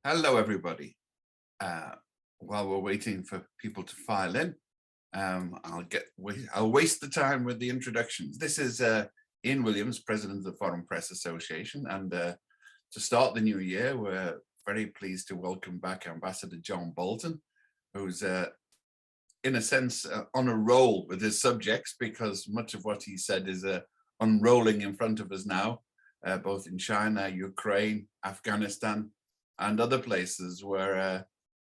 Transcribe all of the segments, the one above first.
Hello, everybody. While we're waiting for people to file in, I'll waste the time with the introductions. This is Ian Williams, President of the Foreign Press Association, and to start the new year, we're very pleased to welcome back Ambassador John Bolton, who's in a sense on a roll with his subjects, because much of what he said is unrolling in front of us now, both in China, Ukraine, Afghanistan, and other places where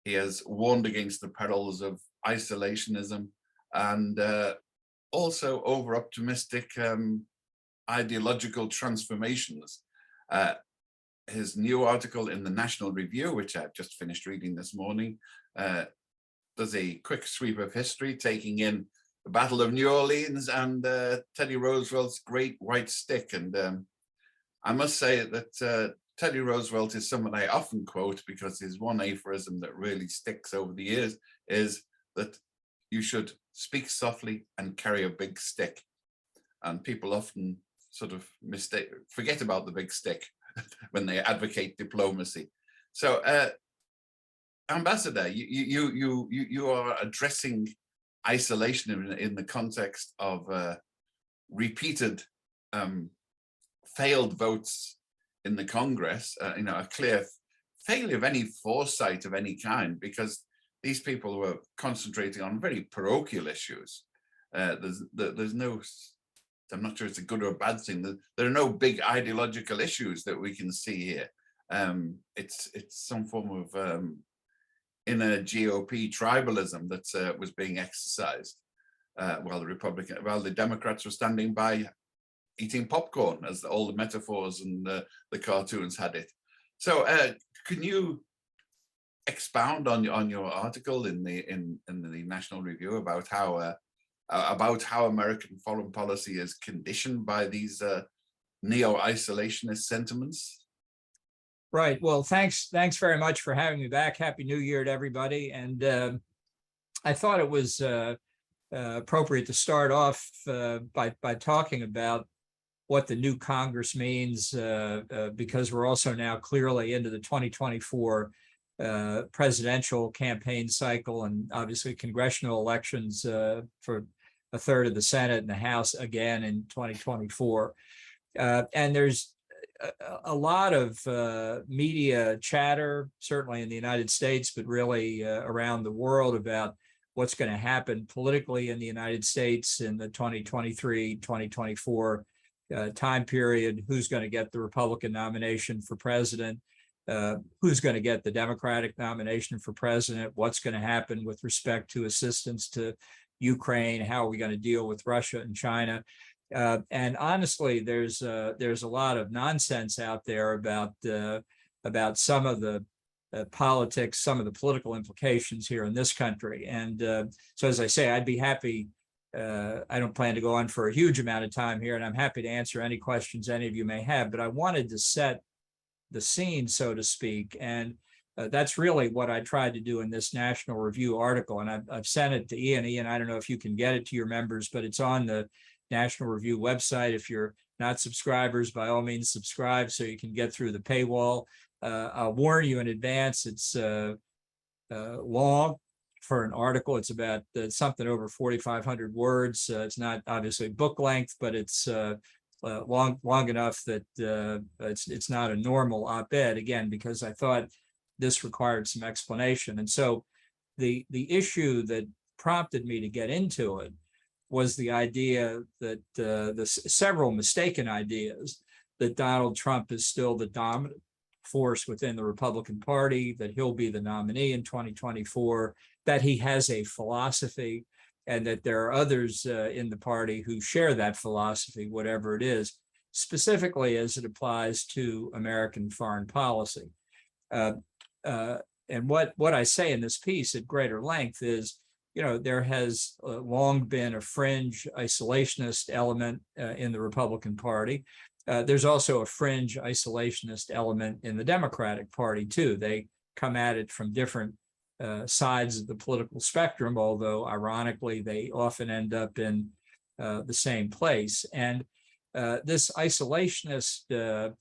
he has warned against the perils of isolationism and also over-optimistic ideological transformations. His new article in the National Review, which I've just finished reading this morning, does a quick sweep of history, taking in the Battle of New Orleans and Teddy Roosevelt's Great White Stick. And I must say that Teddy Roosevelt is someone I often quote, because his one aphorism that really sticks over the years is that you should speak softly and carry a big stick. And people often sort of forget about the big stick when they advocate diplomacy. So, Ambassador, you are addressing isolation in the context of repeated failed votes in the Congress, a clear failure of any foresight of any kind, because these people were concentrating on very parochial issues. There's no, I'm not sure it's a good or a bad thing. There are no big ideological issues that we can see here. It's some form of inner GOP tribalism that was being exercised while the Democrats were standing by eating popcorn, as all the metaphors and the cartoons had it. So can you expound on your article in the National Review about how American foreign policy is conditioned by these neo-isolationist sentiments? Right. Well, thanks very much for having me back. Happy New Year to everybody. And I thought it was appropriate to start off by talking about what the new Congress means, because we're also now clearly into the 2024 presidential campaign cycle, and obviously congressional elections for a third of the Senate and the House again in 2024. And there's a lot of media chatter, certainly in the United States, but really around the world, about what's going to happen politically in the United States in the 2023-2024 time period, who's going to get the Republican nomination for president, who's going to get the Democratic nomination for president, what's going to happen with respect to assistance to Ukraine, how are we going to deal with Russia and China. And honestly, there's a lot of nonsense out there about some of the politics, some of the political implications here in this country. And so, as I say, I'd be happy. I don't plan to go on for a huge amount of time here, and I'm happy to answer any questions any of you may have, but I wanted to set the scene, so to speak. And that's really what I tried to do in this National Review article. And I've sent it to Ian. Ian, I don't know if you can get it to your members, but it's on the National Review website. If you're not subscribers, by all means subscribe so you can get through the paywall. I'll warn you in advance, it's long for an article. It's about something over 4,500 words. It's not obviously book length, but it's long enough that it's not a normal op-ed, again, because I thought this required some explanation. And so the issue that prompted me to get into it was the idea that the several mistaken ideas that Donald Trump is still the dominant force within the Republican Party, that he'll be the nominee in 2024, that he has a philosophy, and that there are others in the party who share that philosophy, whatever it is, specifically as it applies to American foreign policy. And what I say in this piece at greater length is, there has long been a fringe isolationist element in the Republican Party. There's also a fringe isolationist element in the Democratic Party, too. They come at it from different sides of the political spectrum, although ironically, they often end up in the same place. And this isolationist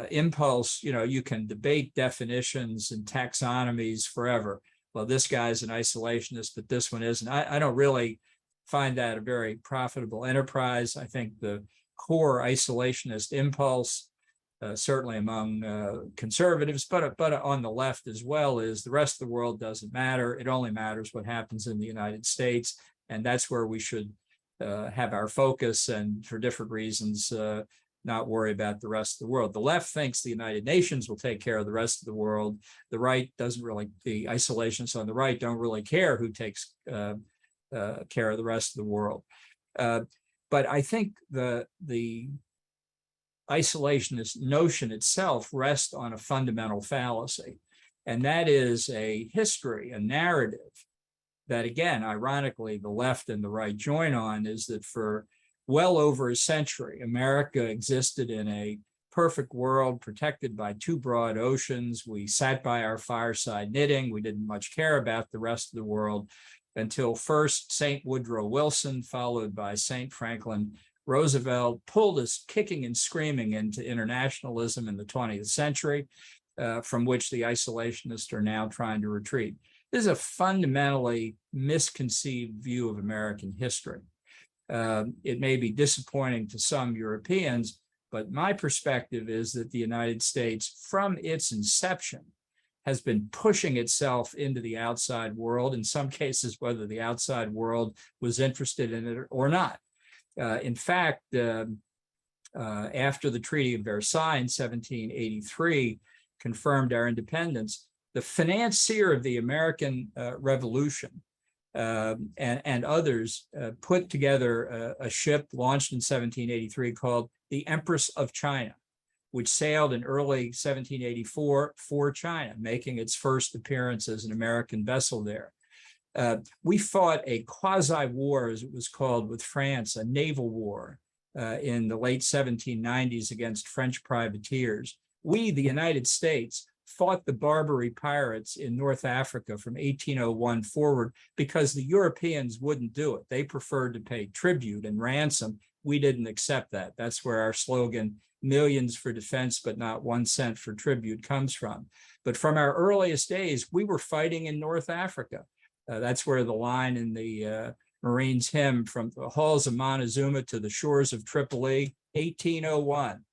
impulse, you can debate definitions and taxonomies forever. Well, this guy's an isolationist, but this one isn't. I don't really find that a very profitable enterprise. I think the core isolationist impulse, certainly among conservatives, but on the left as well, is the rest of the world doesn't matter. It only matters what happens in the United States. And that's where we should have our focus, and for different reasons, not worry about the rest of the world. The left thinks the United Nations will take care of the rest of the world. The right doesn't really, the isolationists on the right don't really care who takes care of the rest of the world. But I think the isolationist notion itself rests on a fundamental fallacy, and that is a history, a narrative that, again, ironically, the left and the right join on, is that for well over a century, America existed in a perfect world protected by two broad oceans. We sat by our fireside knitting. We didn't much care about the rest of the world until first St. Woodrow Wilson, followed by St. Franklin Roosevelt, pulled us kicking and screaming into internationalism in the 20th century, from which the isolationists are now trying to retreat. This is a fundamentally misconceived view of American history. It may be disappointing to some Europeans, but my perspective is that the United States, from its inception, has been pushing itself into the outside world, in some cases, whether the outside world was interested in it or not. In fact, after the Treaty of Versailles in 1783 confirmed our independence, the financier of the American Revolution and others put together a ship launched in 1783 called the Empress of China, which sailed in early 1784 for China, making its first appearance as an American vessel there. We fought a quasi-war, as it was called, with France, a naval war in the late 1790s against French privateers. We, the United States, fought the Barbary pirates in North Africa from 1801 forward because the Europeans wouldn't do it. They preferred to pay tribute and ransom. We didn't accept that. That's where our slogan, "Millions for defense, but not 1 cent for tribute," comes from. But from our earliest days, we were fighting in North Africa. That's where the line in the Marines hymn, "From the halls of Montezuma to the shores of Tripoli," 1801.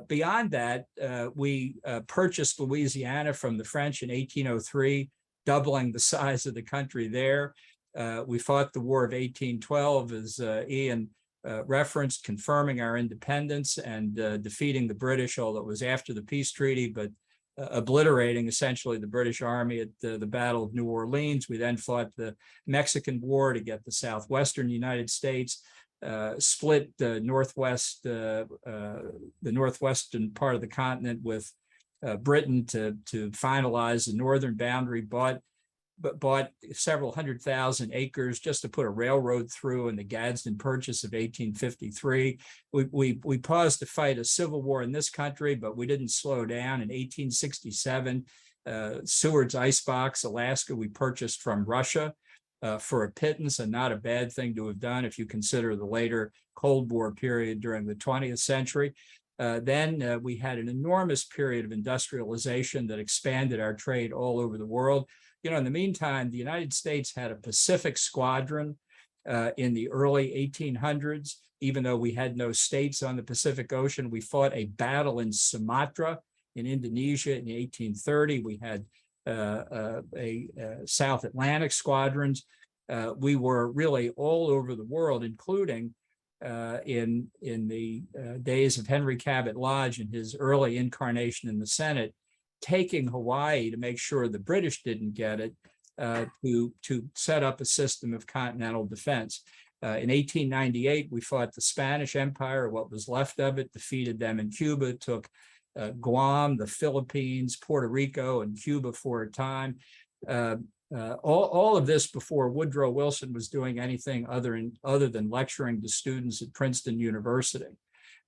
Beyond that, we purchased Louisiana from the French in 1803, doubling the size of the country there. We fought the War of 1812, as Ian referenced, confirming our independence and defeating the British, although it was after the peace treaty, but obliterating essentially the British Army at the Battle of New Orleans. We then fought the Mexican War to get the southwestern United States, split the northwestern part of the continent with Britain to finalize the northern boundary, bought several 100,000 acres just to put a railroad through in the Gadsden Purchase of 1853. We paused to fight a civil war in this country, but we didn't slow down. In 1867, Seward's Icebox, Alaska, we purchased from Russia for a pittance, and not a bad thing to have done if you consider the later Cold War period during the 20th century. Then we had an enormous period of industrialization that expanded our trade all over the world. In the meantime, the United States had a Pacific squadron in the early 1800s. Even though we had no states on the Pacific Ocean, we fought a battle in Sumatra in Indonesia in 1830. We had South Atlantic squadrons. We were really all over the world, including in the days of Henry Cabot Lodge and his early incarnation in the Senate, taking Hawaii to make sure the British didn't get it, to set up a system of continental defense. In 1898, we fought the Spanish Empire, what was left of it, defeated them in Cuba, took Guam, the Philippines, Puerto Rico, and Cuba for a time. All of this before Woodrow Wilson was doing anything other than lecturing to students at Princeton University.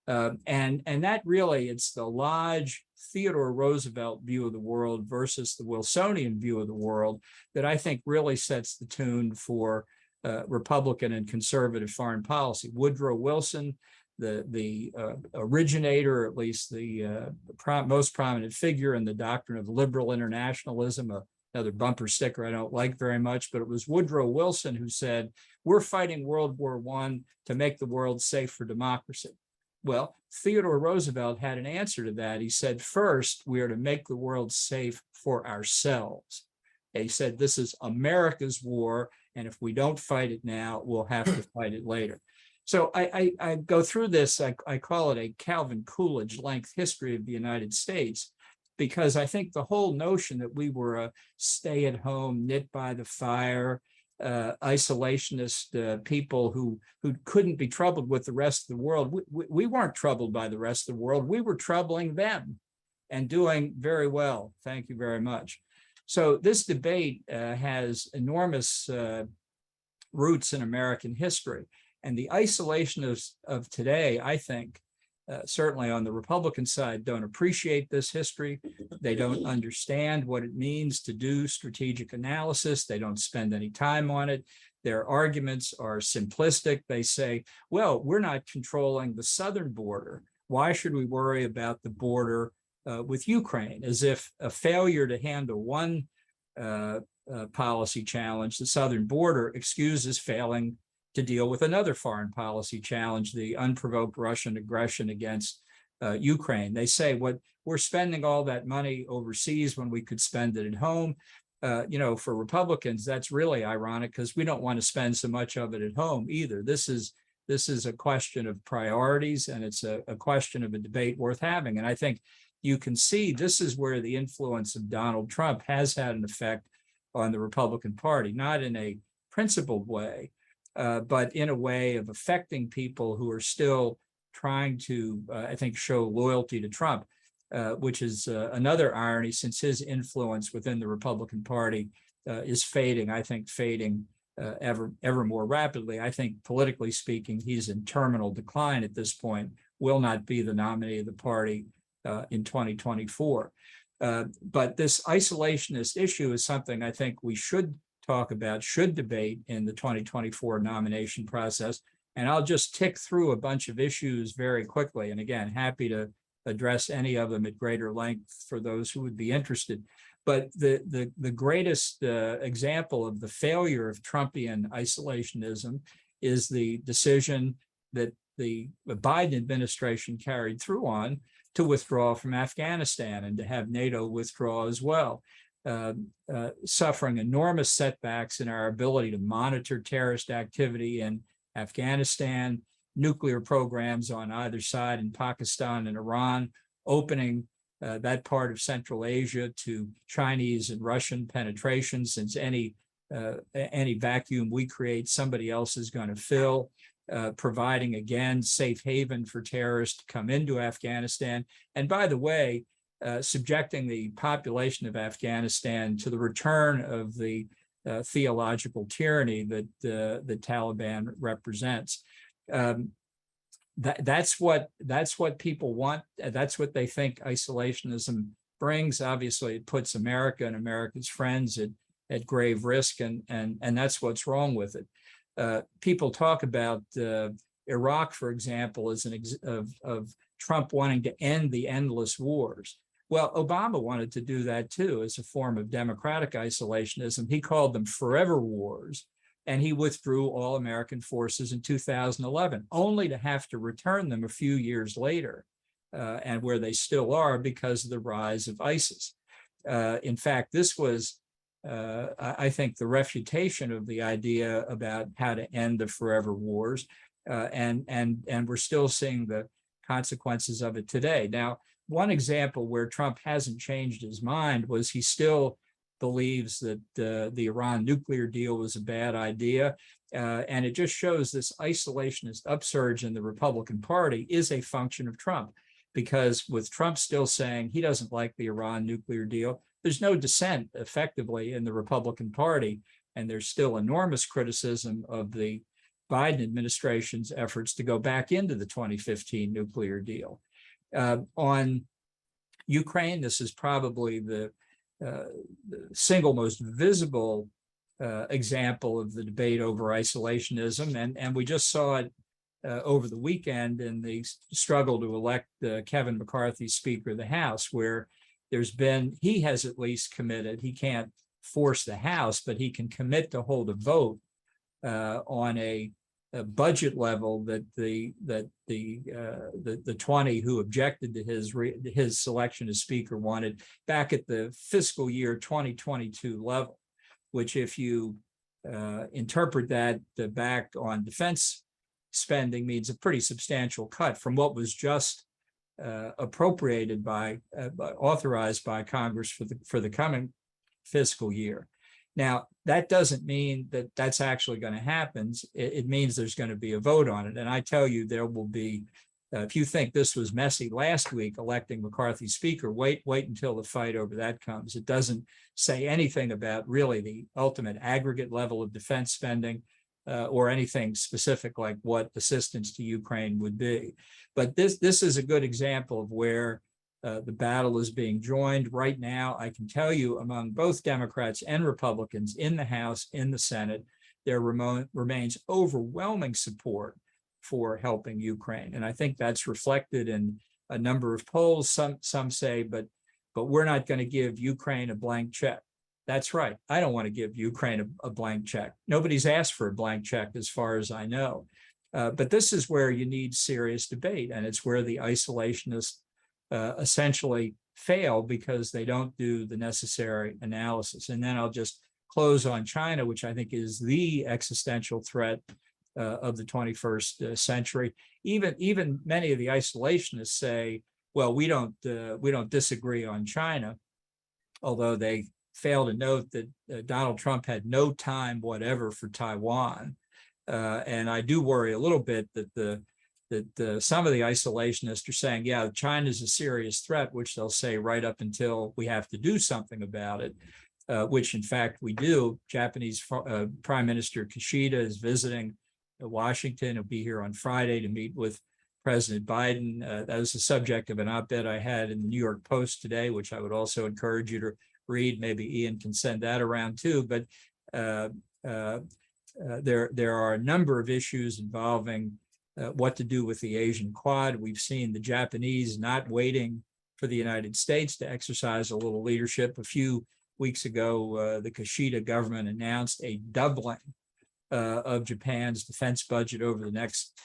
And that really, it's the Lodge, Theodore Roosevelt view of the world versus the Wilsonian view of the world that I think really sets the tune for Republican and conservative foreign policy. Woodrow Wilson, the originator, at least the most prominent figure in the doctrine of liberal internationalism, another bumper sticker I don't like very much, but it was Woodrow Wilson who said, we're fighting World War I to make the world safe for democracy. Well, Theodore Roosevelt had an answer to that. He said, first, we are to make the world safe for ourselves. He said, this is America's war, and if we don't fight it now, we'll have to fight it later. So I go through this, I call it a Calvin Coolidge length history of the United States, because I think the whole notion that we were a stay-at-home, knit by the fire, isolationist people who couldn't be troubled with the rest of the world, we weren't troubled by the rest of the world. We were troubling them and doing very well. Thank you very much. So this debate has enormous roots in American history. And the isolationists of today, I think, certainly on the Republican side, don't appreciate this history. They don't understand what it means to do strategic analysis. They don't spend any time on it. Their arguments are simplistic. They say, well, we're not controlling the southern border. Why should we worry about the border with Ukraine? As if a failure to handle one policy challenge, the southern border, excuses failing to deal with another foreign policy challenge, the unprovoked Russian aggression against Ukraine. They say, what we're spending all that money overseas when we could spend it at home. For Republicans, that's really ironic because we don't want to spend so much of it at home either. This is a question of priorities, and it's a question of a debate worth having. And I think you can see this is where the influence of Donald Trump has had an effect on the Republican Party, not in a principled way, but in a way of affecting people who are still trying to, I think, show loyalty to Trump, which is another irony, since his influence within the Republican Party is fading, I think fading ever more rapidly. I think politically speaking, he's in terminal decline at this point, will not be the nominee of the party in 2024. But this isolationist issue is something I think we should talk about, should debate in the 2024 nomination process. And I'll just tick through a bunch of issues very quickly. And again, happy to address any of them at greater length for those who would be interested. But the greatest example of the failure of Trumpian isolationism is the decision that the Biden administration carried through on to withdraw from Afghanistan and to have NATO withdraw as well. Suffering enormous setbacks in our ability to monitor terrorist activity in Afghanistan, nuclear programs on either side in Pakistan and Iran, opening that part of Central Asia to Chinese and Russian penetration, since any vacuum we create, somebody else is going to fill, providing, again, safe haven for terrorists to come into Afghanistan. And by the way, subjecting the population of Afghanistan to the return of the theological tyranny that the Taliban represents. That's what people want. That's what they think isolationism brings. Obviously, it puts America and America's friends at grave risk, and that's what's wrong with it. People talk about Iraq, for example, as of Trump wanting to end the endless wars. Well, Obama wanted to do that too as a form of democratic isolationism. He called them forever wars, and he withdrew all American forces in 2011, only to have to return them a few years later, and where they still are because of the rise of ISIS. In fact, this was, I think, the refutation of the idea about how to end the forever wars, and we're still seeing the consequences of it today. Now, one example where Trump hasn't changed his mind was he still believes that the Iran nuclear deal was a bad idea. And it just shows this isolationist upsurge in the Republican Party is a function of Trump, because with Trump still saying he doesn't like the Iran nuclear deal, there's no dissent effectively in the Republican Party. And there's still enormous criticism of the Biden administration's efforts to go back into the 2015 nuclear deal. On Ukraine, this is probably the single most visible example of the debate over isolationism, and we just saw it over the weekend in the struggle to elect Kevin McCarthy Speaker of the House, where he has at least committed, he can't force the House, but he can commit to hold a vote on a budget level that the 20 who objected to his selection as Speaker wanted back at the fiscal year 2022 level, which if you interpret that back on defense spending means a pretty substantial cut from what was just appropriated authorized by Congress for the coming fiscal year. Now, that doesn't mean that that's actually going to happen. It means there's going to be a vote on it. And I tell you, there will be, if you think this was messy last week, electing McCarthy Speaker, wait until the fight over that comes. It doesn't say anything about really the ultimate aggregate level of defense spending or anything specific like what assistance to Ukraine would be. But this is a good example of where the battle is being joined right now. I can tell you among both Democrats and Republicans in the House, in the Senate, there remains overwhelming support for helping Ukraine. And I think that's reflected in a number of polls. Some say, but we're not going to give Ukraine a blank check. That's right. I don't want to give Ukraine a blank check. Nobody's asked for a blank check as far as I know. But this is where you need serious debate. And it's where the isolationists essentially fail because they don't do the necessary analysis. And then I'll just close on China, which I think is the existential threat of the 21st century. Even many of the isolationists say, well, we don't disagree on China, although they fail to note that Donald Trump had no time whatever for Taiwan. And I do worry a little bit that some of the isolationists are saying, yeah, China is a serious threat, which they'll say right up until we have to do something about it, which in fact we do. Japanese Prime Minister Kishida is visiting Washington. He'll be here on Friday to meet with President Biden. That was the subject of an op-ed I had in the New York Post today, which I would also encourage you to read. Maybe Ian can send that around too. But there are a number of issues involving what to do with the Asian Quad. We've seen the Japanese not waiting for the United States to exercise a little leadership. A few weeks ago, the Kishida government announced a doubling of Japan's defense budget over the next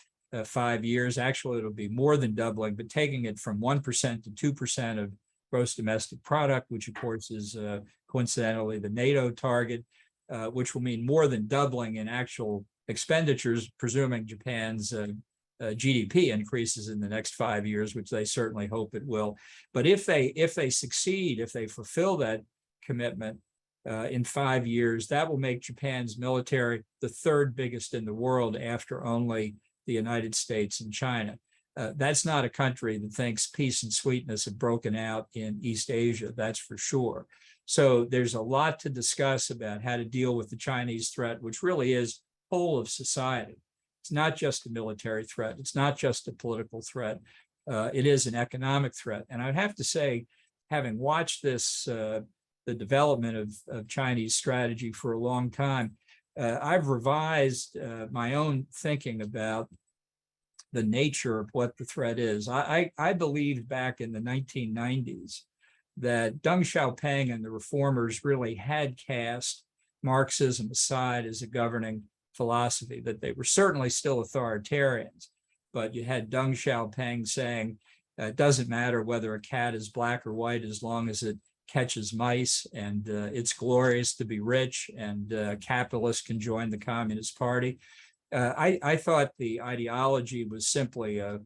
5 years. Actually, it'll be more than doubling, but taking it from 1% to 2% of gross domestic product, which of course is coincidentally the NATO target, which will mean more than doubling in actual expenditures, presuming Japan's GDP increases in the next 5 years, which they certainly hope it will. But if they succeed, if they fulfill that commitment in 5 years, that will make Japan's military the third biggest in the world after only the United States and China. That's not a country that thinks peace and sweetness have broken out in East Asia, that's for sure. So there's a lot to discuss about how to deal with the Chinese threat, which really is whole of society. It's not just a military threat. It's not just a political threat. It is an economic threat. And I'd have to say, having watched this, the development of Chinese strategy for a long time, I've revised my own thinking about the nature of what the threat is. I believed back in the 1990s that Deng Xiaoping and the reformers really had cast Marxism aside as a governing philosophy, that they were certainly still authoritarians. But you had Deng Xiaoping saying, it doesn't matter whether a cat is black or white as long as it catches mice, and it's glorious to be rich, and capitalists can join the Communist Party. I thought the ideology was simply a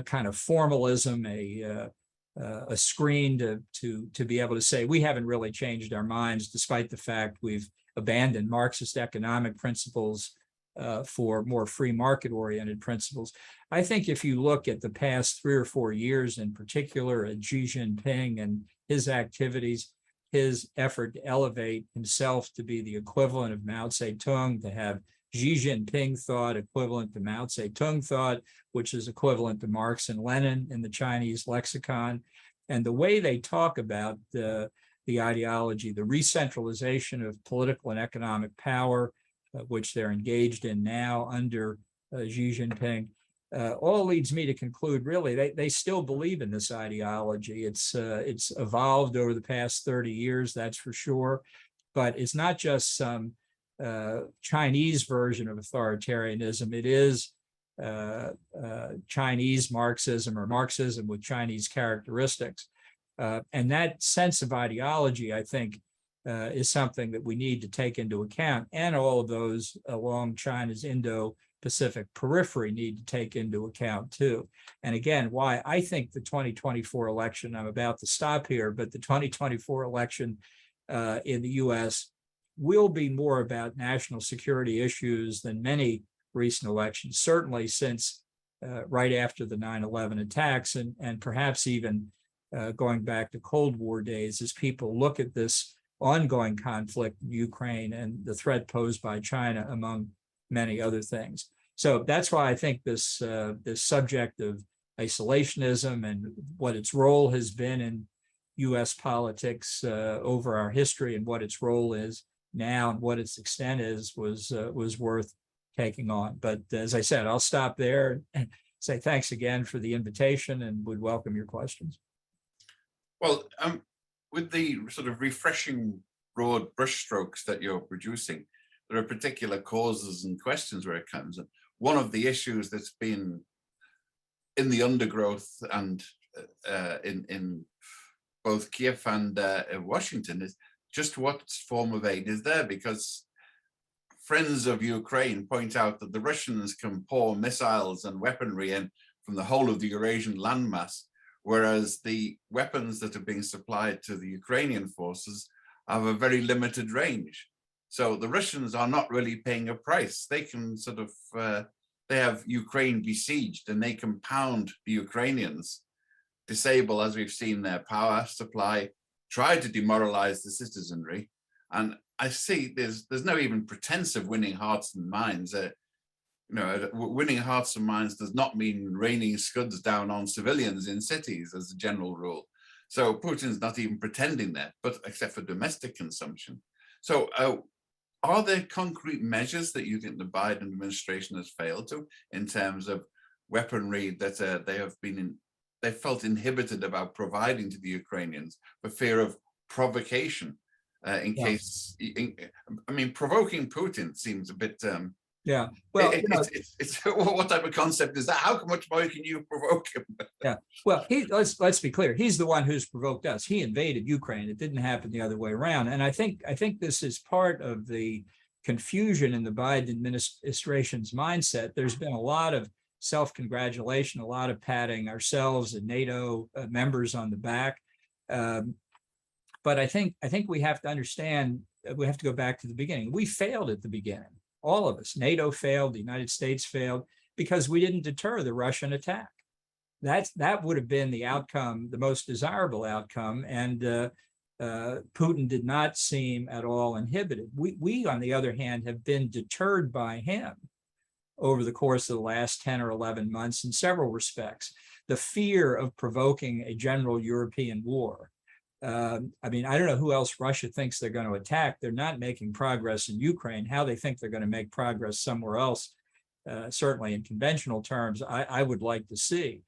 kind of formalism, a screen to be able to say we haven't really changed our minds, despite the fact we've abandoned Marxist economic principles for more free market-oriented principles. I think if you look at the past 3 or 4 years, in particular at Xi Jinping and his activities, his effort to elevate himself to be the equivalent of Mao Zedong, to have Xi Jinping thought equivalent to Mao Zedong thought, which is equivalent to Marx and Lenin in the Chinese lexicon. And the way they talk about the ideology, the re-centralization of political and economic power, which they're engaged in now under Xi Jinping, all leads me to conclude, really, they still believe in this ideology. It's evolved over the past 30 years, that's for sure. But it's not just some Chinese version of authoritarianism. It is Chinese Marxism, or Marxism with Chinese characteristics. And that sense of ideology, I think, is something that we need to take into account. And all of those along China's Indo-Pacific periphery need to take into account too. And again, why I think the 2024 election, I'm about to stop here, but the 2024 election in the US will be more about national security issues than many recent elections, certainly since right after the 9/11 attacks, and perhaps even going back to Cold War days, as people look at this ongoing conflict in Ukraine and the threat posed by China, among many other things. So that's why I think this subject of isolationism and what its role has been in U.S. politics over our history, and what its role is now and what its extent is, was worth taking on. But as I said, I'll stop there and say thanks again for the invitation, and would welcome your questions. Well, with the sort of refreshing broad brushstrokes that you're producing, there are particular causes and questions where it comes. And one of the issues that's been in the undergrowth and in both Kiev and Washington is just what form of aid is there, because friends of Ukraine point out that the Russians can pour missiles and weaponry in from the whole of the Eurasian landmass, whereas the weapons that are being supplied to the Ukrainian forces have a very limited range. So the Russians are not really paying a price. They can sort of, they have Ukraine besieged, and they can pound the Ukrainians, disable, as we've seen, their power supply, try to demoralize the citizenry. And I see there's no even pretense of winning hearts and minds. Winning hearts and minds does not mean raining scuds down on civilians in cities as a general rule. So Putin's not even pretending that, but except for domestic consumption. So are there concrete measures that you think the Biden administration has failed to, in terms of weaponry that they felt inhibited about providing to the Ukrainians for fear of provocation? Case, I mean, provoking Putin seems a bit. Well, it's what type of concept is that? How much more can you provoke him? Yeah. Well, let's be clear. He's the one who's provoked us. He invaded Ukraine. It didn't happen the other way around. And I think this is part of the confusion in the Biden administration's mindset. There's been a lot of self-congratulation, a lot of patting ourselves and NATO members on the back. But I think we have to understand, we have to go back to the beginning. We failed at the beginning. All of us. NATO failed, the United States failed, because we didn't deter the Russian attack. That would have been the outcome, the most desirable outcome, and Putin did not seem at all inhibited. We, on the other hand, have been deterred by him over the course of the last 10 or 11 months in several respects. The fear of provoking a general European war. I mean, I don't know who else Russia thinks they're going to attack. They're not making progress in Ukraine. How they think they're going to make progress somewhere else, certainly in conventional terms, I would like to see.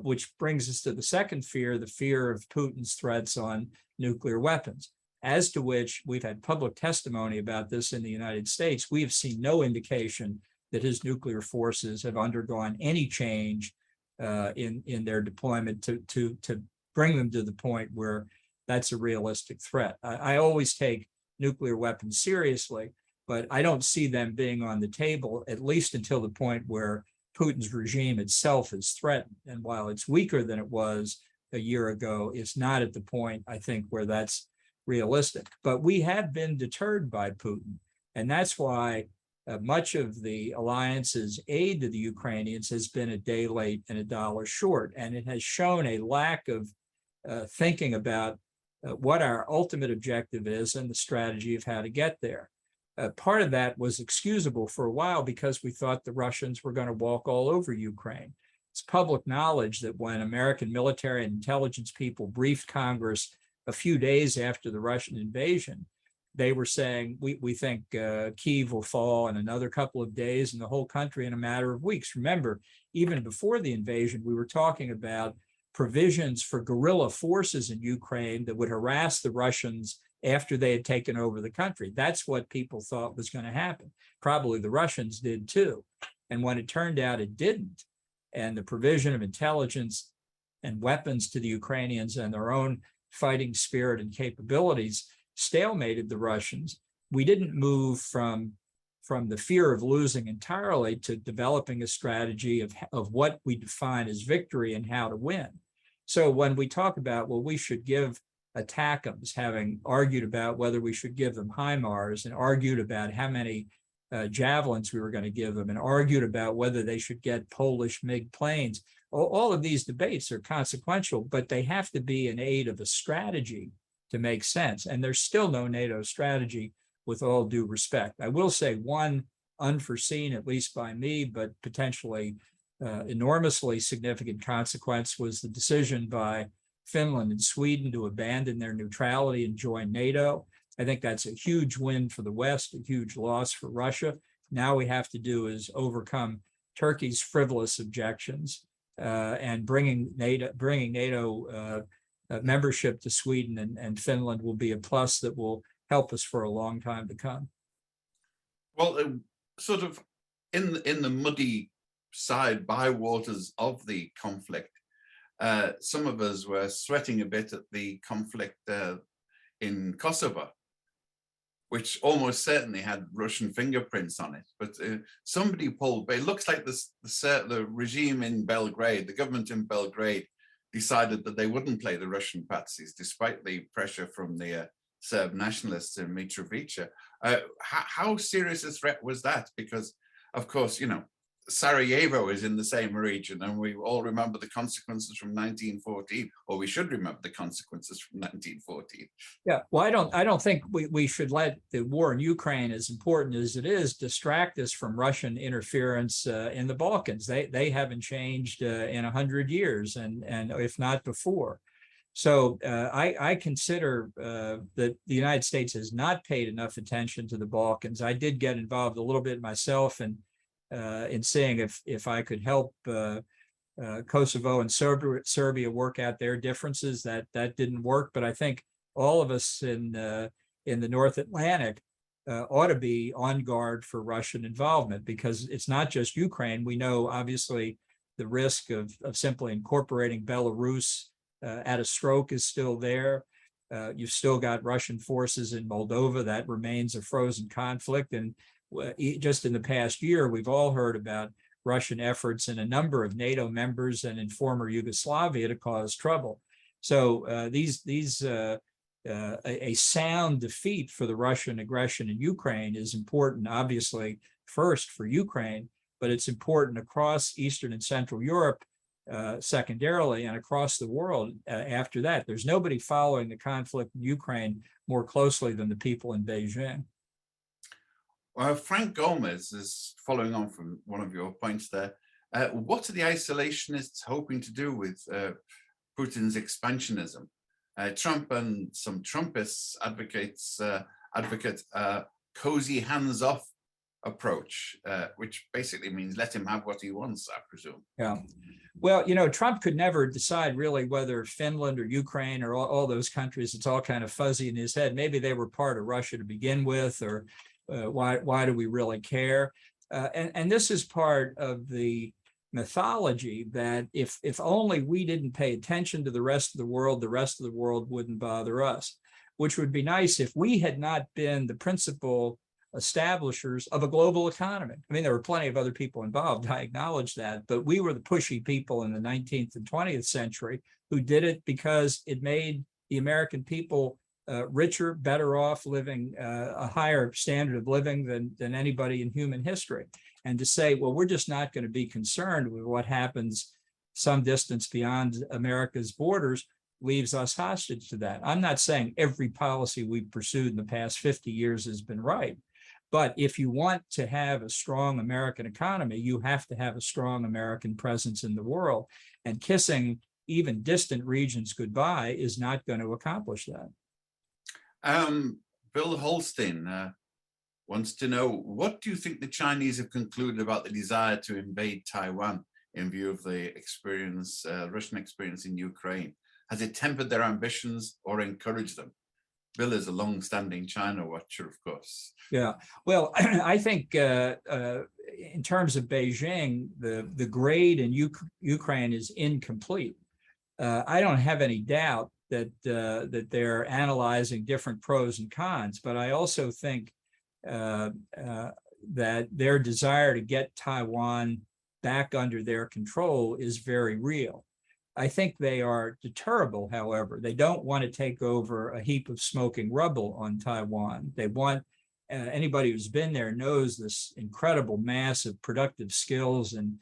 Which brings us to the second fear, the fear of Putin's threats on nuclear weapons, as to which we've had public testimony about this in the United States. We have seen no indication that his nuclear forces have undergone any change in their deployment to bring them to the point where that's a realistic threat. I always take nuclear weapons seriously, but I don't see them being on the table, at least until the point where Putin's regime itself is threatened. And while it's weaker than it was a year ago, it's not at the point, I think, where that's realistic. But we have been deterred by Putin. And that's why much of the alliance's aid to the Ukrainians has been a day late and a dollar short. And it has shown a lack of thinking about what our ultimate objective is and the strategy of how to get there. Part of that was excusable for a while because we thought the Russians were going to walk all over Ukraine. It's public knowledge that when American military and intelligence people briefed Congress a few days after the Russian invasion, they were saying, we think Kyiv will fall in another couple of days and the whole country in a matter of weeks. Remember, even before the invasion, we were talking about provisions for guerrilla forces in Ukraine that would harass the Russians after they had taken over the country. That's what people thought was going to happen. Probably the Russians did too. And when it turned out it didn't, and the provision of intelligence and weapons to the Ukrainians and their own fighting spirit and capabilities stalemated the Russians, we didn't move from the fear of losing entirely to developing a strategy of what we define as victory and how to win. So when we talk about, well, we should give ATACMS, having argued about whether we should give them HIMARS and argued about how many javelins we were going to give them and argued about whether they should get Polish MiG planes, all of these debates are consequential, but they have to be in aid of a strategy to make sense. And there's still no NATO strategy, with all due respect. I will say one unforeseen, at least by me, but potentially enormously significant consequence was the decision by Finland and Sweden to abandon their neutrality and join NATO. I think that's a huge win for the West, a huge loss for Russia. Now we have to do is overcome Turkey's frivolous objections and bringing NATO membership to Sweden and Finland will be a plus that will help us for a long time to come. Well, sort of in the muddy side bywaters of the conflict, some of us were sweating a bit at the conflict in Kosovo, which almost certainly had Russian fingerprints on it. But somebody pulled, but it looks like the regime in Belgrade, the government in Belgrade, decided that they wouldn't play the Russian patsies, despite the pressure from the Serb nationalists in Mitrovica. How serious a threat was that? Because, of course, you know, Sarajevo is in the same region, and we all remember the consequences from 1914, or we should remember the consequences from 1914. Yeah, well, I don't think we should let the war in Ukraine, as important as it is, distract us from Russian interference in the Balkans. They haven't changed in 100 years, and if not before. So I consider that the United States has not paid enough attention to the Balkans. I did get involved a little bit myself in seeing if I could help Kosovo and Serbia work out their differences. That didn't work, but I think all of us in the North Atlantic ought to be on guard for Russian involvement, because it's not just Ukraine. We know, obviously, the risk of simply incorporating Belarus at a stroke is still there. You've still got Russian forces in Moldova. That remains a frozen conflict. And just in the past year, we've all heard about Russian efforts in a number of NATO members and in former Yugoslavia to cause trouble. So a sound defeat for the Russian aggression in Ukraine is important, obviously, first for Ukraine, but it's important across Eastern and Central Europe, secondarily, and across the world after that. There's nobody following the conflict in Ukraine more closely than the people in Beijing. Frank Gomez is following on from one of your points there. What are the isolationists hoping to do with Putin's expansionism? Trump and some Trumpists advocate a cozy hands-off approach, which basically means let him have what he wants, I presume. Yeah. Well, you know, Trump could never decide really whether Finland or Ukraine or all those countries, it's all kind of fuzzy in his head. Maybe they were part of Russia to begin with, or why do we really care? And this is part of the mythology that if only we didn't pay attention to the rest of the world wouldn't bother us, which would be nice if we had not been the principal establishers of a global economy. I mean, there were plenty of other people involved, I acknowledge that, but we were the pushy people in the 19th and 20th century who did it because it made the American people richer, better off, living a higher standard of living than anybody in human history. And to say, well, we're just not going to be concerned with what happens some distance beyond America's borders leaves us hostage to that. I'm not saying every policy we've pursued in the past 50 years has been right. But if you want to have a strong American economy, you have to have a strong American presence in the world. And kissing even distant regions goodbye is not going to accomplish that. Bill Holstein wants to know, what do you think the Chinese have concluded about the desire to invade Taiwan in view of the experience, Russian experience in Ukraine? Has it tempered their ambitions or encouraged them? Bill is a long-standing China watcher, of course. Yeah, well, I think in terms of Beijing, the grade in Ukraine is incomplete. I don't have any doubt that that they're analyzing different pros and cons, but I also think that their desire to get Taiwan back under their control is very real. I think they are deterrable, however. They don't want to take over a heap of smoking rubble on Taiwan. They want, anybody who's been there knows this incredible mass of productive skills and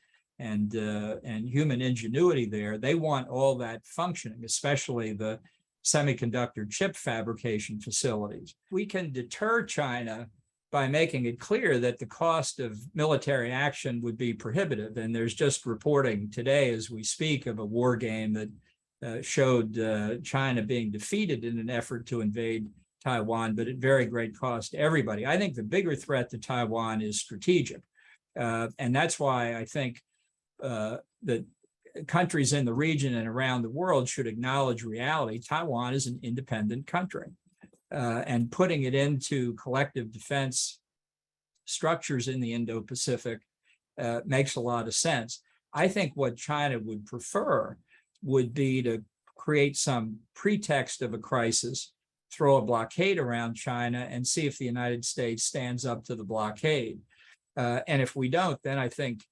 human ingenuity there. They want all that functioning, especially the semiconductor chip fabrication facilities. We can deter China by making it clear that the cost of military action would be prohibitive. And there's just reporting today as we speak of a war game that showed China being defeated in an effort to invade Taiwan, but at very great cost to everybody. I think the bigger threat to Taiwan is strategic. And that's why I think that countries in the region and around the world should acknowledge reality. Taiwan is an independent country. And putting it into collective defense structures in the Indo-Pacific makes a lot of sense. I think what China would prefer would be to create some pretext of a crisis, throw a blockade around China, and see if the United States stands up to the blockade. And if we don't, then I think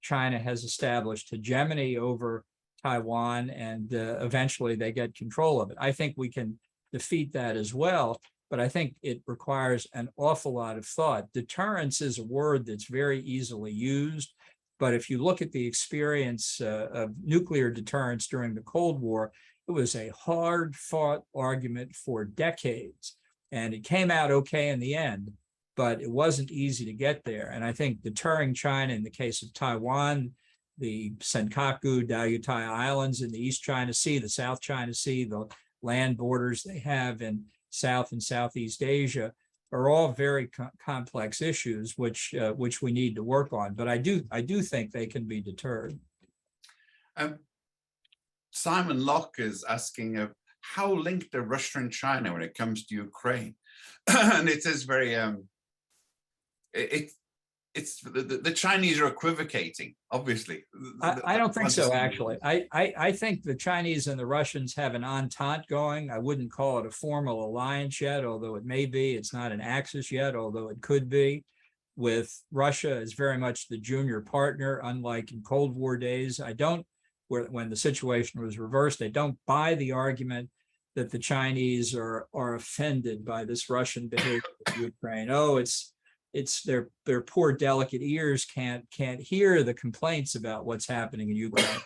China has established hegemony over Taiwan, and eventually they get control of it. I think we can defeat that as well, but I think it requires an awful lot of thought. Deterrence is a word that's very easily used, but if you look at the experience of nuclear deterrence during the Cold War, it was a hard-fought argument for decades, and it came out okay in the end, but it wasn't easy to get there. And I think deterring China in the case of Taiwan, the Senkaku, Diaoyutai Islands in the East China Sea, the South China Sea, the land borders they have in South and Southeast Asia are all very complex issues, which we need to work on. But I do think they can be deterred. Simon Locke is asking, how linked are Russia and China when it comes to Ukraine? And it is very, the Chinese are equivocating, obviously. I don't think so, actually. I think the Chinese and the Russians have an entente going. I wouldn't call it a formal alliance yet, although it may be. It's not an axis yet, although it could be. With Russia as very much the junior partner, unlike in Cold War days. When the situation was reversed, I don't buy the argument that the Chinese are offended by this Russian behavior in Ukraine. Oh, it's their poor delicate ears can't hear the complaints about what's happening in Ukraine.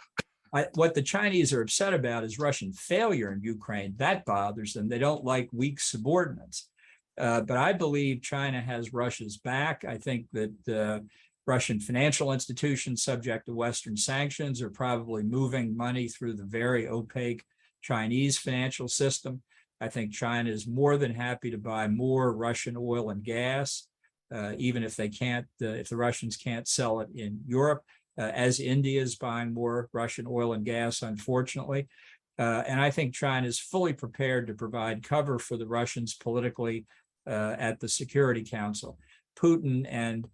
What the Chinese are upset about is Russian failure in Ukraine. That bothers them. They don't like weak subordinates. But I believe China has Russia's back. I think that Russian financial institutions subject to Western sanctions are probably moving money through the very opaque Chinese financial system. I think China is more than happy to buy more Russian oil and gas, even if they can't, if the Russians can't sell it in Europe, as India is buying more Russian oil and gas, unfortunately. And I think China is fully prepared to provide cover for the Russians politically at the Security Council. Putin and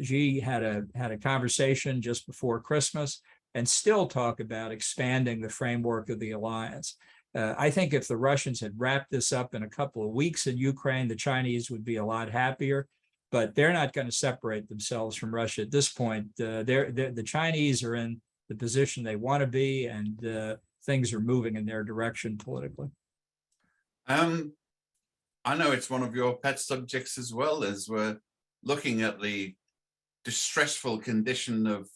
Xi had a conversation just before Christmas and still talk about expanding the framework of the alliance. I think if the Russians had wrapped this up in a couple of weeks in Ukraine, the Chinese would be a lot happier, but they're not going to separate themselves from Russia at this point. The Chinese are in the position they want to be, and things are moving in their direction politically. I know it's one of your pet subjects as well, as we're looking at the distressful condition of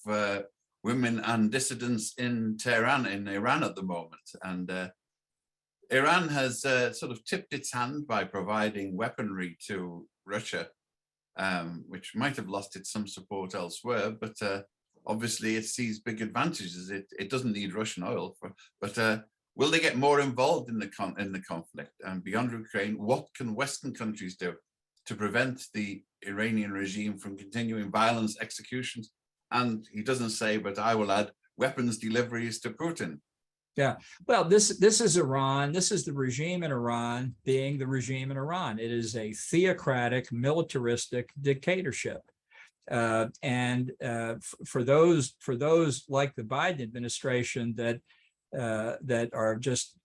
women and dissidents in Tehran, in Iran at the moment. And Iran has sort of tipped its hand by providing weaponry to Russia, which might have lost it some support elsewhere, but obviously it sees big advantages. It doesn't need Russian oil. But Will they get more involved in the conflict? And beyond Ukraine, what can Western countries do to prevent the Iranian regime from continuing violence, executions, and he doesn't say, but I will add, weapons deliveries to Putin? Yeah, well, this is Iran. This is the regime in Iran being the regime in Iran. It is a theocratic, militaristic dictatorship. For those like the Biden administration that are just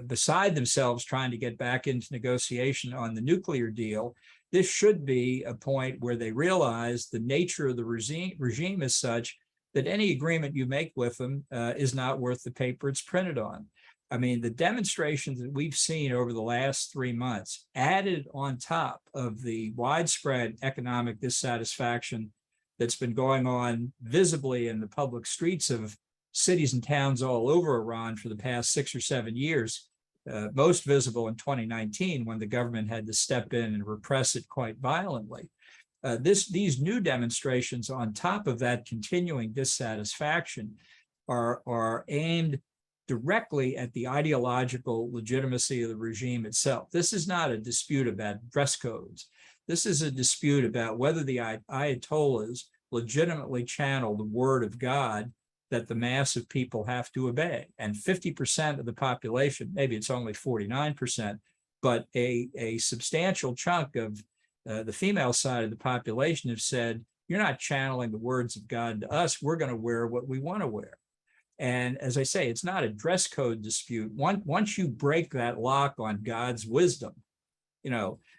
beside themselves trying to get back into negotiation on the nuclear deal, this should be a point where they realize the nature of the regime is such that any agreement you make with them is not worth the paper it's printed on. I mean, the demonstrations that we've seen over the last 3 months, added on top of the widespread economic dissatisfaction that's been going on visibly in the public streets of cities and towns all over Iran for the past 6 or 7 years, most visible in 2019 when the government had to step in and repress it quite violently. These new demonstrations on top of that continuing dissatisfaction are aimed directly at the ideological legitimacy of the regime itself. This is not a dispute about dress codes. This is a dispute about whether the Ayatollahs legitimately channel the word of God that the mass of people have to obey. And 50% of the population, maybe it's only 49%, but a substantial chunk of the female side of the population have said, you're not channeling the words of God to us, we're going to wear what we want to wear. And as I say, it's not a dress code dispute. Once you break that lock on God's wisdom,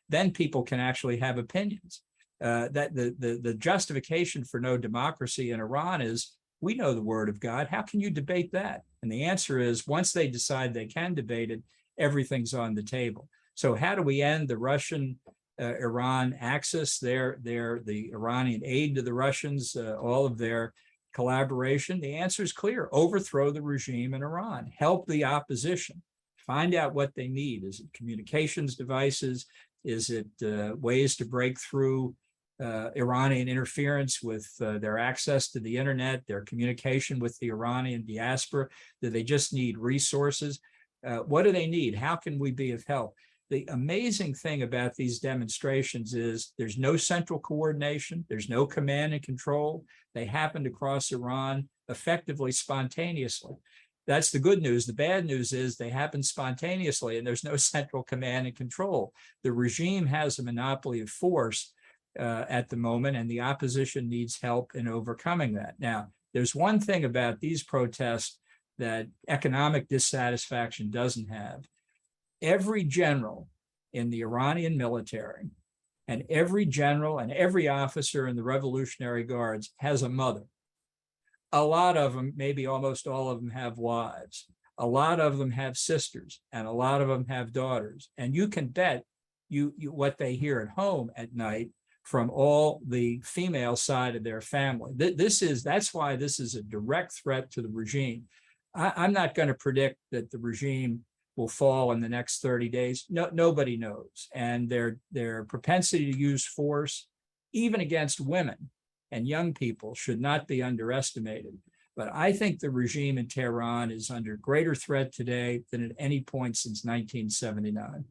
then people can actually have opinions. That the justification for no democracy in Iran is, we know the word of God. How can you debate that? And the answer is, once they decide they can debate it, everything's on the table. So how do we end the Russian Iran axis, the Iranian aid to the Russians, all of their collaboration? The answer is clear: overthrow the regime in Iran, help the opposition, find out what they need. Is it communications devices? Is it ways to break through Iranian interference with their access to the internet, their communication with the Iranian diaspora? Do they just need resources? What do they need? How can we be of help? The amazing thing about these demonstrations is there's no central coordination, there's no command and control. They happened across Iran effectively spontaneously. That's the good news. The bad news is they happen spontaneously and there's no central command and control. The regime has a monopoly of force at the moment, and the opposition needs help in overcoming that. Now, there's one thing about these protests that economic dissatisfaction doesn't have. Every general in the Iranian military and every general and every officer in the Revolutionary Guards has a mother. A lot of them, maybe almost all of them, have wives. A lot of them have sisters, and a lot of them have daughters. And you can bet what they hear at home at night from all the female side of their family. That's why this is a direct threat to the regime. I'm not going to predict that the regime will fall in the next 30 days. No, nobody knows. And their propensity to use force, even against women and young people, should not be underestimated. But I think the regime in Tehran is under greater threat today than at any point since 1979.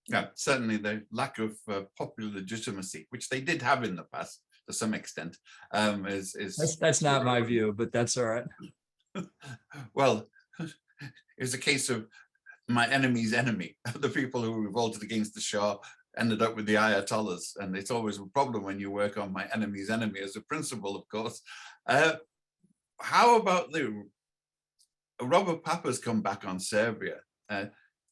Yeah, certainly the lack of popular legitimacy, which they did have in the past to some extent, is that's not my view, but that's all right. Well, it's a case of my enemy's enemy. The people who revolted against the Shah ended up with the Ayatollahs, and it's always a problem when you work on my enemy's enemy as a principle, of course. How about Robert Papa's come back on Serbia?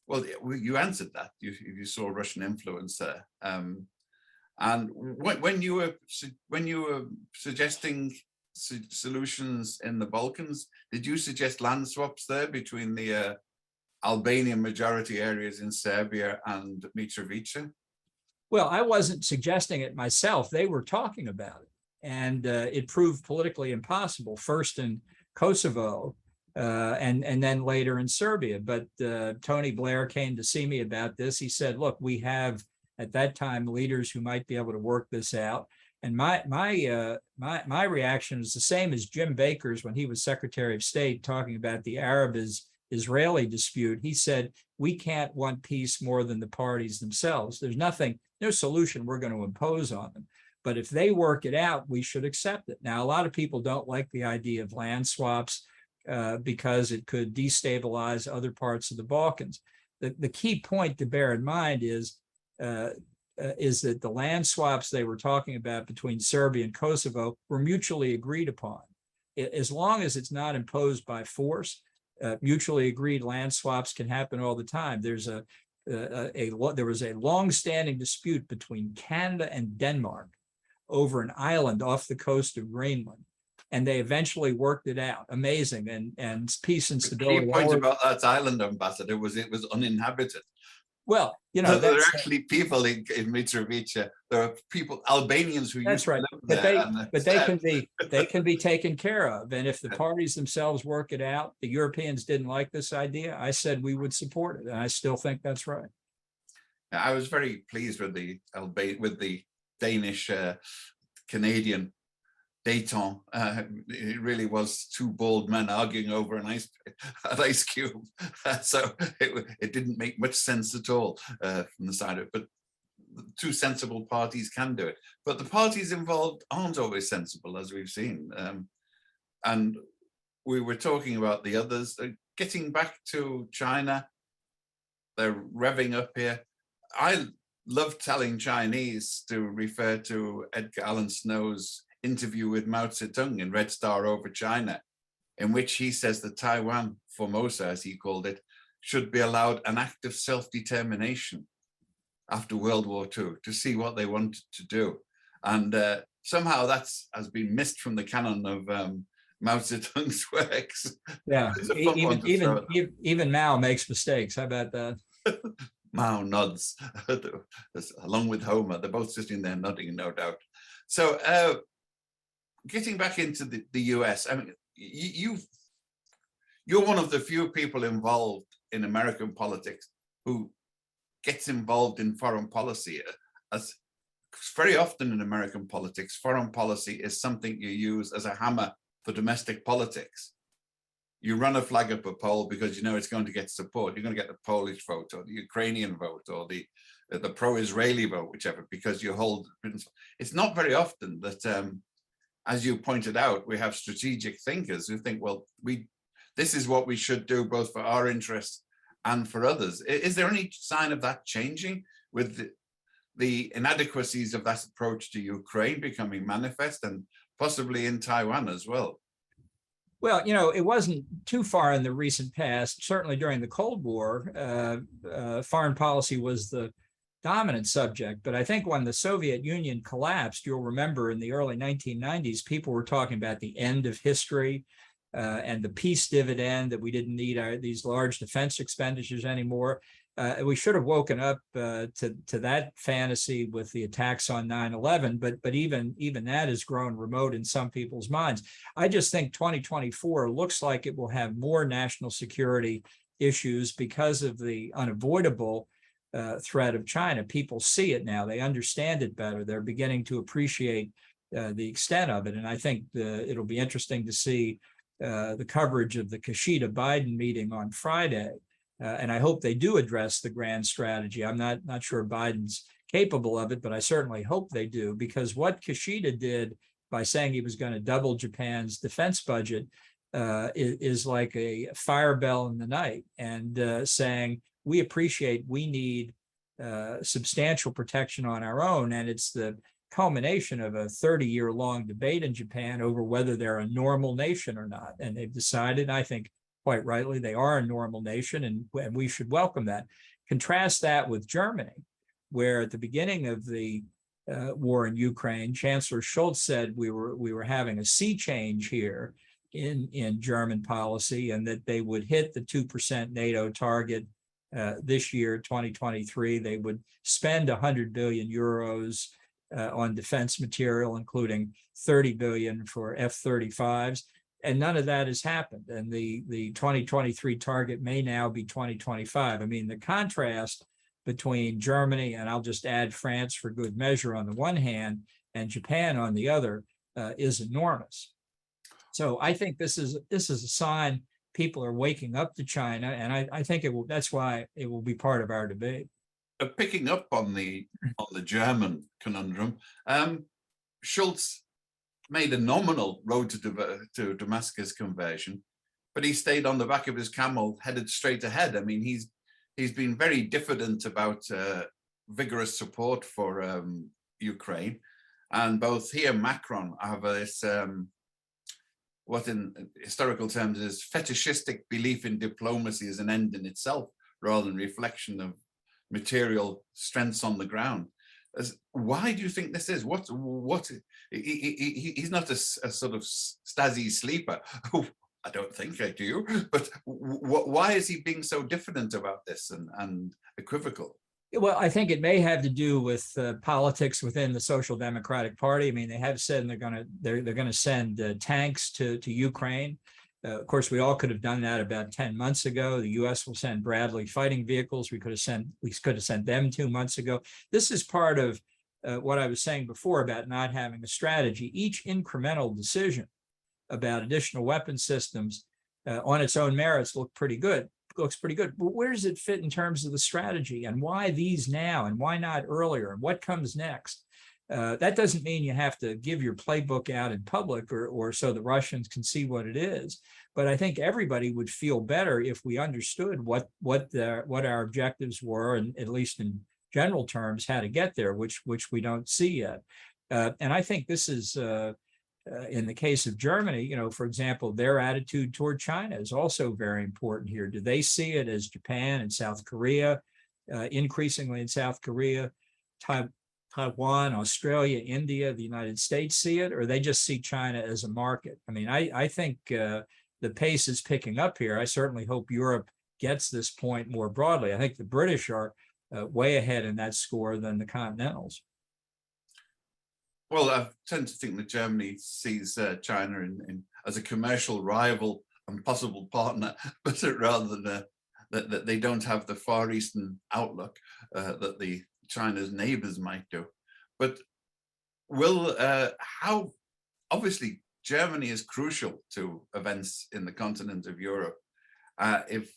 Well, you answered that. You saw Russian influence there, and when you were suggesting solutions in the Balkans, did you suggest land swaps there between the Albanian majority areas in Serbia and Mitrovica? Well, I wasn't suggesting it myself. They were talking about it, and it proved politically impossible, first in Kosovo and then later in Serbia. But Tony Blair came to see me about this. He said, look, we have at that time leaders who might be able to work this out. And my reaction is the same as Jim Baker's when he was Secretary of State, talking about the Arab as Israeli dispute, he said, we can't want peace more than the parties themselves. There's no solution we're going to impose on them. But if they work it out, we should accept it. Now, a lot of people don't like the idea of land swaps because it could destabilize other parts of the Balkans. The key point to bear in mind is that the land swaps they were talking about between Serbia and Kosovo were mutually agreed upon. As long as it's not imposed by force, mutually agreed land swaps can happen all the time. There was a long-standing dispute between Canada and Denmark over an island off the coast of Greenland, and they eventually worked it out. Amazing, and peace and stability. The key point about that island, Ambassador, was it was uninhabited. Well, you know, there are actually people in Mitrovica. There are people, Albanians who used to live there. But they can be taken care of. And if the parties themselves work it out, the Europeans didn't like this idea. I said we would support it, and I still think that's right. I was very pleased with the Danish Canadian Dayton. It really was two bold men arguing over an ice cube. So it didn't make much sense at all from the side of it. But two sensible parties can do it. But the parties involved aren't always sensible, as we've seen. And we were talking about the others. Getting back to China, they're revving up here. I love telling Chinese to refer to Edgar Allan Snow's interview with Mao Zedong in Red Star Over China, in which he says that Taiwan, Formosa, as he called it, should be allowed an act of self-determination after World War II to see what they wanted to do. And somehow has been missed from the canon of Mao Zedong's works. Yeah, even Mao makes mistakes. How about that? Mao nods, along with Homer. They're both sitting there nodding, no doubt. So getting back into the US, I mean, you're one of the few people involved in American politics who gets involved in foreign policy. As very often in American politics, foreign policy is something you use as a hammer for domestic politics. You run a flag up a poll because you know it's going to get support. You're going to get the Polish vote or the Ukrainian vote or the pro-Israeli vote, whichever, because you hold. It's not very often that, as you pointed out, we have strategic thinkers who think, well, this is what we should do both for our interests and for others. Is there any sign of that changing with the inadequacies of that approach to Ukraine becoming manifest and possibly in Taiwan as well? Well, you know, it wasn't too far in the recent past. Certainly during the Cold War, foreign policy was the dominant subject. But I think when the Soviet Union collapsed, you'll remember in the early 1990s, people were talking about the end of history and the peace dividend, that we didn't need these large defense expenditures anymore. We should have woken up to that fantasy with the attacks on 9/11, but even that has grown remote in some people's minds. I just think 2024 looks like it will have more national security issues because of the unavoidable threat of China. People see it now; they understand it better. They're beginning to appreciate the extent of it, and I think it'll be interesting to see the coverage of the Kishida-Biden meeting on Friday. And I hope they do address the grand strategy. I'm not sure Biden's capable of it, but I certainly hope they do, because what Kishida did by saying he was going to double Japan's defense budget is like a fire bell in the night, and saying we need substantial protection on our own. And it's the culmination of a 30-year-long debate in Japan over whether they're a normal nation or not. And they've decided, I think, quite rightly, they are a normal nation, and we should welcome that. Contrast that with Germany, where at the beginning of the war in Ukraine, Chancellor Scholtz said we were having a sea change here in German policy, and that they would hit the 2% NATO target this year, 2023. They would spend 100 billion euros on defense material, including 30 billion for F-35s. And none of that has happened. And the 2023 target may now be 2025. I mean, the contrast between Germany, and I'll just add France for good measure on the one hand, and Japan on the other, is enormous. So I think this is a sign people are waking up to China, and I think it will. That's why it will be part of our debate. Picking up on the German conundrum, Scholtz made a nominal road to Damascus conversion, but he stayed on the back of his camel, headed straight ahead. I mean, he's been very diffident about vigorous support for Ukraine, and both he and Macron have this what in historical terms is fetishistic belief in diplomacy as an end in itself, rather than reflection of material strengths on the ground. Why do you think this is? He's not a sort of Stasi sleeper. I don't think I do. But why is he being so diffident about this and equivocal? Well, I think it may have to do with politics within the Social Democratic Party. I mean, they have said they're going to send tanks to Ukraine. Of course, we all could have done that about 10 months ago. The U.S. will send Bradley fighting vehicles. We could have sent them 2 months ago. This is part of what I was saying before about not having a strategy. Each incremental decision about additional weapon systems on its own merits looks pretty good. But where does it fit in terms of the strategy, and why these now and why not earlier, and what comes next? That doesn't mean you have to give your playbook out in public or so the Russians can see what it is. But I think everybody would feel better if we understood what our objectives were, and at least in general terms, how to get there, which we don't see yet. And I think this is in the case of Germany, for example, their attitude toward China is also very important here. Do they see it as Japan and South Korea, increasingly in South Korea, Taiwan, Australia, India, the United States see it, or they just see China as a market? I mean, I think the pace is picking up here. I certainly hope Europe gets this point more broadly. I think the British are way ahead in that score than the Continentals. Well, I tend to think that Germany sees China as a commercial rival and possible partner, but rather than that they don't have the Far Eastern outlook that the China's neighbors might do. But how obviously Germany is crucial to events in the continent of Europe. If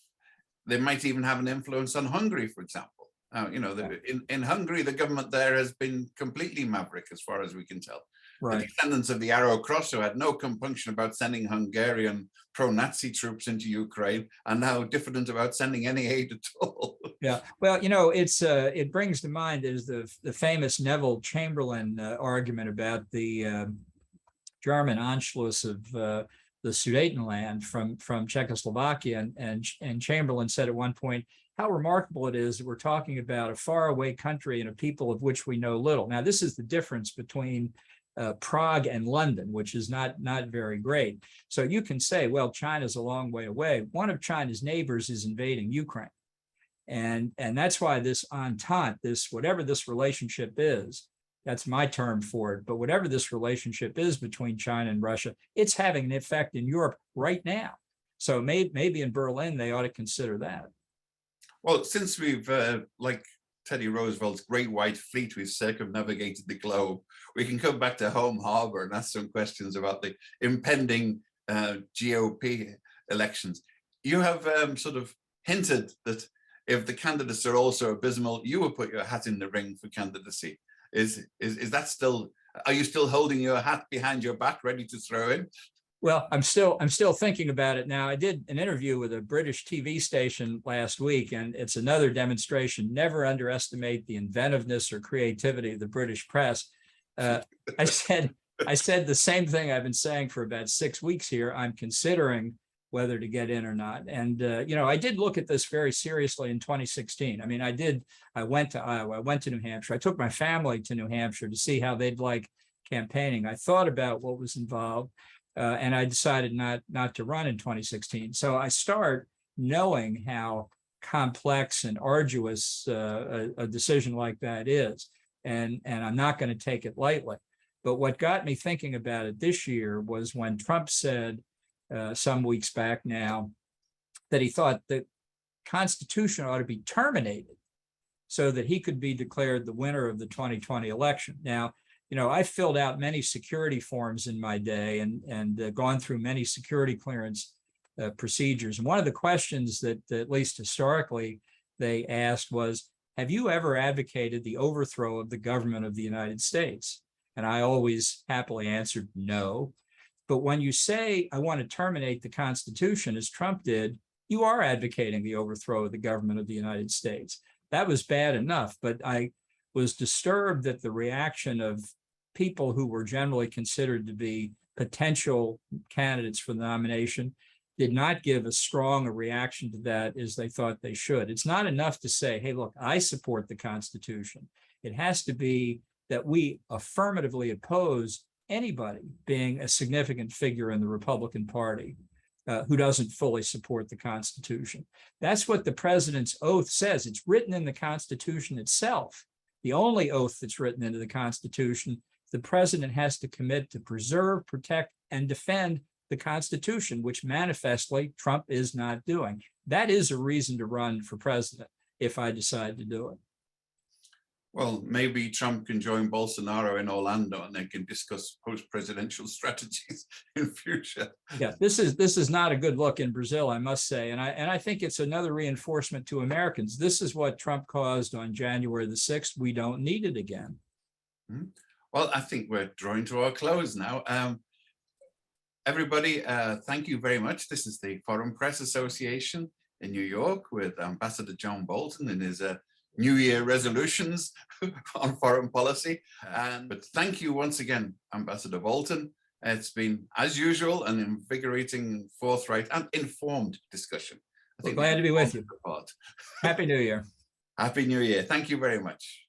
they might even have an influence on Hungary, for example. In Hungary, the government there has been completely maverick, as far as we can tell. Right. The descendants of the Arrow Cross, who had no compunction about sending Hungarian pro-Nazi troops into Ukraine, are now diffident about sending any aid at all. Yeah, well, it brings to mind is the famous Neville Chamberlain argument about the German Anschluss of the Sudetenland from Czechoslovakia, and Chamberlain said at one point how remarkable it is that we're talking about a faraway country and a people of which we know little. Now, this is the difference between Prague and London, which is not very great. So you can say, well, China's a long way away. One of China's neighbors is invading Ukraine. And that's why this entente, whatever this relationship is, that's my term for it, but whatever this relationship is between China and Russia, it's having an effect in Europe right now. So maybe in Berlin, they ought to consider that. Well, since we've, like Teddy Roosevelt's Great White Fleet, we've circumnavigated the globe, we can come back to home harbor and ask some questions about the impending GOP elections. You have sort of hinted that if the candidates are also abysmal, you will put your hat in the ring for candidacy. Is that still, are you still holding your hat behind your back, ready to throw in? Well, I'm still thinking about it now. I did an interview with a British TV station last week, and it's another demonstration. Never underestimate the inventiveness or creativity of the British press. I said the same thing I've been saying for about 6 weeks here. I'm considering whether to get in or not. And, I did look at this very seriously in 2016. I mean, I went to Iowa, I went to New Hampshire. I took my family to New Hampshire to see how they'd like campaigning. I thought about what was involved. And I decided not to run in 2016. So I start knowing how complex and arduous a decision like that is, and I'm not going to take it lightly. But what got me thinking about it this year was when Trump said some weeks back now that he thought the Constitution ought to be terminated so that he could be declared the winner of the 2020 election. Now, I filled out many security forms in my day and gone through many security clearance procedures. And one of the questions that, at least historically, they asked was, have you ever advocated the overthrow of the government of the United States? And I always happily answered no. But when you say, I want to terminate the Constitution, as Trump did, you are advocating the overthrow of the government of the United States. That was bad enough, but I was disturbed that the reaction of people who were generally considered to be potential candidates for the nomination did not give as strong a reaction to that as they thought they should. It's not enough to say, hey, look, I support the Constitution. It has to be that we affirmatively oppose anybody being a significant figure in the Republican Party who doesn't fully support the Constitution. That's what the president's oath says. It's written in the Constitution itself. The only oath that's written into the Constitution, the president has to commit to preserve, protect, and defend the Constitution, which manifestly Trump is not doing. That is a reason to run for president if I decide to do it. Well, maybe Trump can join Bolsonaro in Orlando and they can discuss post-presidential strategies in future. Yeah, this is not a good look in Brazil, I must say. And I think it's another reinforcement to Americans. This is what Trump caused on January the 6th. We don't need it again. Well, I think we're drawing to our close now. Everybody, thank you very much. This is the Foreign Press Association in New York with Ambassador John Bolton and his New Year resolutions on foreign policy. But thank you once again, Ambassador Bolton. It's been, as usual, an invigorating, forthright and informed discussion. Glad to be with you. Part. Happy New Year. Happy New Year. Thank you very much.